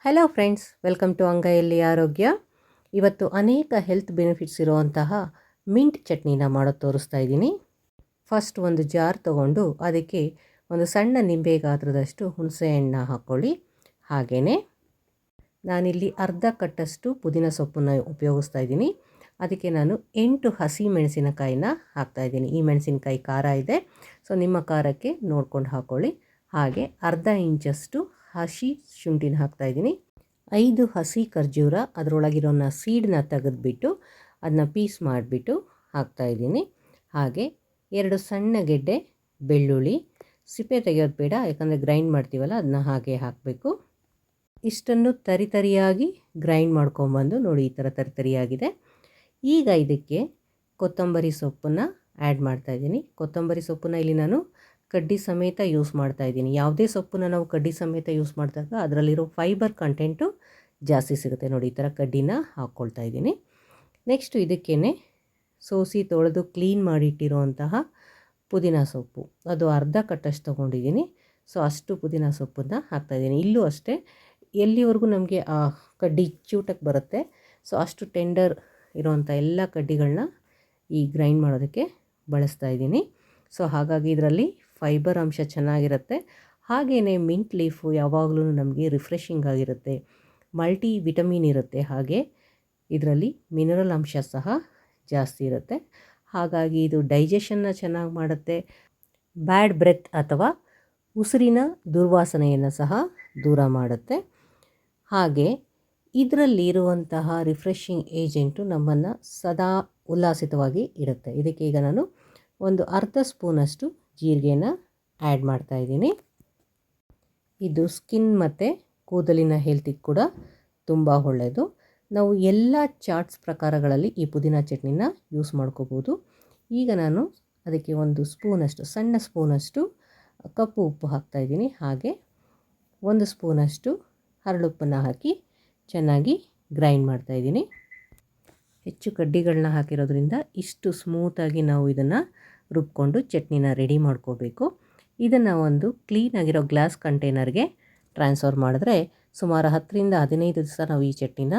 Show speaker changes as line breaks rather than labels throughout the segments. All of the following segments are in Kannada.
ಹಲೋ ಫ್ರೆಂಡ್ಸ್, ವೆಲ್ಕಮ್ ಟು ಅಂಗೈಯಲ್ಲಿ ಆರೋಗ್ಯ. ಇವತ್ತು ಅನೇಕ ಹೆಲ್ತ್ ಬೆನಿಫಿಟ್ಸ್ ಇರುವಂತಹ ಮಿಂಟ್ ಚಟ್ನಿನ ಮಾಡೋದು ತೋರಿಸ್ತಾ ಇದ್ದೀನಿ. ಫಸ್ಟ್ ಒಂದು ಜಾರ್ ತೊಗೊಂಡು ಅದಕ್ಕೆ ಒಂದು ಸಣ್ಣ ನಿಂಬೆ ಗಾತ್ರದಷ್ಟು ಹುಣಸೆ ಹಣ್ಣು ಹಾಕ್ಕೊಳ್ಳಿ. ಹಾಗೆಯೇ ನಾನಿಲ್ಲಿ ಅರ್ಧ ಕಟ್ಟಷ್ಟು ಪುದೀನ ಸೊಪ್ಪನ್ನು ಉಪಯೋಗಿಸ್ತಾ ಇದ್ದೀನಿ. ಅದಕ್ಕೆ ನಾನು 8 ಹಸಿ ಮೆಣಸಿನಕಾಯಿನ ಹಾಕ್ತಾಯಿದ್ದೀನಿ. ಈ ಮೆಣಸಿನಕಾಯಿ ಖಾರ ಇದೆ, ಸೊ ನಿಮ್ಮ ಖಾರಕ್ಕೆ ನೋಡ್ಕೊಂಡು ಹಾಕ್ಕೊಳ್ಳಿ. ಹಾಗೆ ಅರ್ಧ ಇಂಚಷ್ಟು ಹಸಿ ಶುಂಠಿನ ಹಾಕ್ತಾಯಿದ್ದೀನಿ. 5 ಹಸಿ ಖರ್ಜೂರ, ಅದರೊಳಗಿರೋನ ಸೀಡನ್ನ ತೆಗೆದುಬಿಟ್ಟು ಅದನ್ನ ಪೀಸ್ ಮಾಡಿಬಿಟ್ಟು ಹಾಕ್ತಾಯಿದ್ದೀನಿ. ಹಾಗೆ 2 ಸಣ್ಣ ಗೆಡ್ಡೆ ಬೆಳ್ಳುಳ್ಳಿ, ಸಿಪ್ಪೆ ತೆಗೆಯೋದು ಬೇಡ, ಯಾಕಂದರೆ ಗ್ರೈಂಡ್ ಮಾಡ್ತೀವಲ್ಲ ಅದನ್ನ ಹಾಗೆ ಹಾಕಬೇಕು. ಇಷ್ಟನ್ನು ತರಿಯಾಗಿ ಗ್ರೈಂಡ್ ಮಾಡ್ಕೊಂಬಂದು ನೋಡಿ, ಈ ಥರ ತರಿಯಾಗಿದೆ. ಈಗ ಇದಕ್ಕೆ ಕೊತ್ತಂಬರಿ ಸೊಪ್ಪನ್ನು ಆ್ಯಡ್ ಮಾಡ್ತಾಯಿದ್ದೀನಿ. ಕೊತ್ತಂಬರಿ ಸೊಪ್ಪನ್ನು ಇಲ್ಲಿ ನಾನು ಕಡ್ಡಿ ಸಮೇತ ಯೂಸ್ ಮಾಡ್ತಾಯಿದ್ದೀನಿ. ಯಾವುದೇ ಸೊಪ್ಪನ್ನು ನಾವು ಕಡ್ಡಿ ಸಮೇತ ಯೂಸ್ ಮಾಡಿದಾಗ ಅದರಲ್ಲಿರೋ ಫೈಬರ್ ಕಂಟೆಂಟು ಜಾಸ್ತಿ ಸಿಗುತ್ತೆ. ನೋಡಿ, ಈ ಥರ ಕಡ್ಡಿನ ಹಾಕ್ಕೊಳ್ತಾ ಇದ್ದೀನಿ. ನೆಕ್ಸ್ಟು ಇದಕ್ಕೇ ಸೋಸಿ ತೊಳೆದು ಕ್ಲೀನ್ ಮಾಡಿಟ್ಟಿರುವಂತಹ ಪುದೀನ ಸೊಪ್ಪು, ಅದು ಅರ್ಧ ಕಟ್ಟಷ್ಟು ತೊಗೊಂಡಿದ್ದೀನಿ. ಸೊ ಅಷ್ಟು ಪುದೀನ ಸೊಪ್ಪನ್ನು ಹಾಕ್ತಾಯಿದ್ದೀನಿ. ಇಲ್ಲೂ ಅಷ್ಟೇ, ಎಲ್ಲಿವರೆಗೂ ನಮಗೆ ಆ ಕಡ್ಡಿ ಚೂಟಕ್ಕೆ ಬರುತ್ತೆ, ಸೊ ಅಷ್ಟು ಟೆಂಡರ್ ಇರೋವಂಥ ಎಲ್ಲ ಕಡ್ಡಿಗಳನ್ನ ಈ ಗ್ರೈಂಡ್ ಮಾಡೋದಕ್ಕೆ ಬಳಸ್ತಾ ಇದ್ದೀನಿ. ಸೊ ಹಾಗಾಗಿ ಇದರಲ್ಲಿ ಫೈಬರ್ ಅಂಶ ಚೆನ್ನಾಗಿರುತ್ತೆ. ಹಾಗೆಯೇ ಮಿಂಟ್ ಲೀಫು ಯಾವಾಗಲೂ ನಮಗೆ ರಿಫ್ರೆಶಿಂಗ್ ಆಗಿರುತ್ತೆ, ಮಲ್ಟಿ ವಿಟಮಿನ್ ಇರುತ್ತೆ. ಹಾಗೆ ಇದರಲ್ಲಿ ಮಿನರಲ್ ಅಂಶ ಸಹ ಜಾಸ್ತಿ ಇರುತ್ತೆ. ಹಾಗಾಗಿ ಇದು ಡೈಜೆಷನ್ನ ಚೆನ್ನಾಗಿ ಮಾಡುತ್ತೆ. ಬ್ಯಾಡ್ ಬ್ರೆತ್ ಅಥವಾ ಉಸಿರಿನ ದುರ್ವಾಸನೆಯನ್ನು ಸಹ ದೂರ ಮಾಡುತ್ತೆ. ಹಾಗೆ ಇದರಲ್ಲಿ ಇರುವಂತಹ ರಿಫ್ರೆಶಿಂಗ್ ಏಜೆಂಟು ನಮ್ಮನ್ನು ಸದಾ ಉಲ್ಲಾಸಿತವಾಗಿ ಇಡುತ್ತೆ. ಇದಕ್ಕೆ ಈಗ ನಾನು ಒಂದು ಅರ್ಧ ಸ್ಪೂನಷ್ಟು ಜೀರಿಗೆನ ಆ್ಯಡ್ ಮಾಡ್ತಾಯಿದ್ದೀನಿ. ಇದು ಸ್ಕಿನ್ ಮತ್ತು ಕೂದಲಿನ ಹೆಲ್ತಿಗೆ ಕೂಡ ತುಂಬ ಒಳ್ಳೆಯದು. ನಾವು ಎಲ್ಲ ಚಾಟ್ಸ್ ಪ್ರಕಾರಗಳಲ್ಲಿ ಈ ಪುದೀನ ಚಟ್ನಿನ ಯೂಸ್ ಮಾಡ್ಕೋಬೋದು. ಈಗ ನಾನು ಅದಕ್ಕೆ ಒಂದು ಸ್ಪೂನಷ್ಟು, ಸಣ್ಣ ಸ್ಪೂನಷ್ಟು ಕಪ್ಪು ಉಪ್ಪು ಹಾಕ್ತಾಯಿದ್ದೀನಿ. ಹಾಗೆ 1 ಸ್ಪೂನಷ್ಟು ಹರಳುಪ್ಪನ್ನು ಹಾಕಿ ಚೆನ್ನಾಗಿ ಗ್ರೈಂಡ್ ಮಾಡ್ತಾಯಿದ್ದೀನಿ. ಹೆಚ್ಚು ಕಡ್ಡಿಗಳನ್ನ ಹಾಕಿರೋದ್ರಿಂದ ಇಷ್ಟು ಸ್ಮೂತಾಗಿ ನಾವು ಇದನ್ನು ರುಬ್ಕೊಂಡು ಚಟ್ನಿನ ರೆಡಿ ಮಾಡ್ಕೋಬೇಕು. ಇದನ್ನು ಒಂದು ಕ್ಲೀನಾಗಿರೋ ಗ್ಲಾಸ್ ಕಂಟೈನರ್ಗೆ ಟ್ರಾನ್ಸ್ಫರ್ ಮಾಡಿದ್ರೆ ಸುಮಾರು 10ರಿಂದ 15 ದಿವಸ ನಾವು ಈ ಚಟ್ನಿನ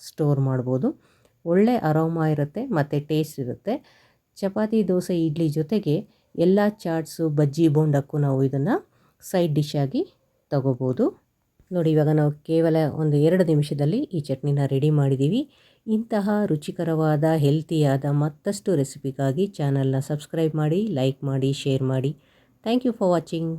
ಸ್ಟೋರ್ ಮಾಡ್ಬೋದು. ಒಳ್ಳೆ ಅರೋಮಾ ಇರುತ್ತೆ ಮತ್ತು ಟೇಸ್ಟ್ ಇರುತ್ತೆ. ಚಪಾತಿ, ದೋಸೆ, ಇಡ್ಲಿ ಜೊತೆಗೆ ಎಲ್ಲ ಚಾಟ್ಸು, ಬಜ್ಜಿ, ಬೋಂಡಕ್ಕೂ ನಾವು ಇದನ್ನು ಸೈಡ್ ಡಿಶ್ ಆಗಿ ತಗೋಬೋದು. ನೋಡಿ, ಇವಾಗ ನಾವು ಕೇವಲ ಒಂದು 2 ನಿಮಿಷದಲ್ಲಿ ಈ ಚಟ್ನಿನ ರೆಡಿ ಮಾಡಿದ್ದೀವಿ. ಇಂತಹ ರುಚಿಕರವಾದ ಹೆಲ್ತಿಯಾದ ಮತ್ತಷ್ಟು ರೆಸಿಪಿಗಾಗಿ ಚಾನಲ್ನ ಸಬ್ಸ್ಕ್ರೈಬ್ ಮಾಡಿ, ಲೈಕ್ ಮಾಡಿ, ಶೇರ್ ಮಾಡಿ. Thank you for watching.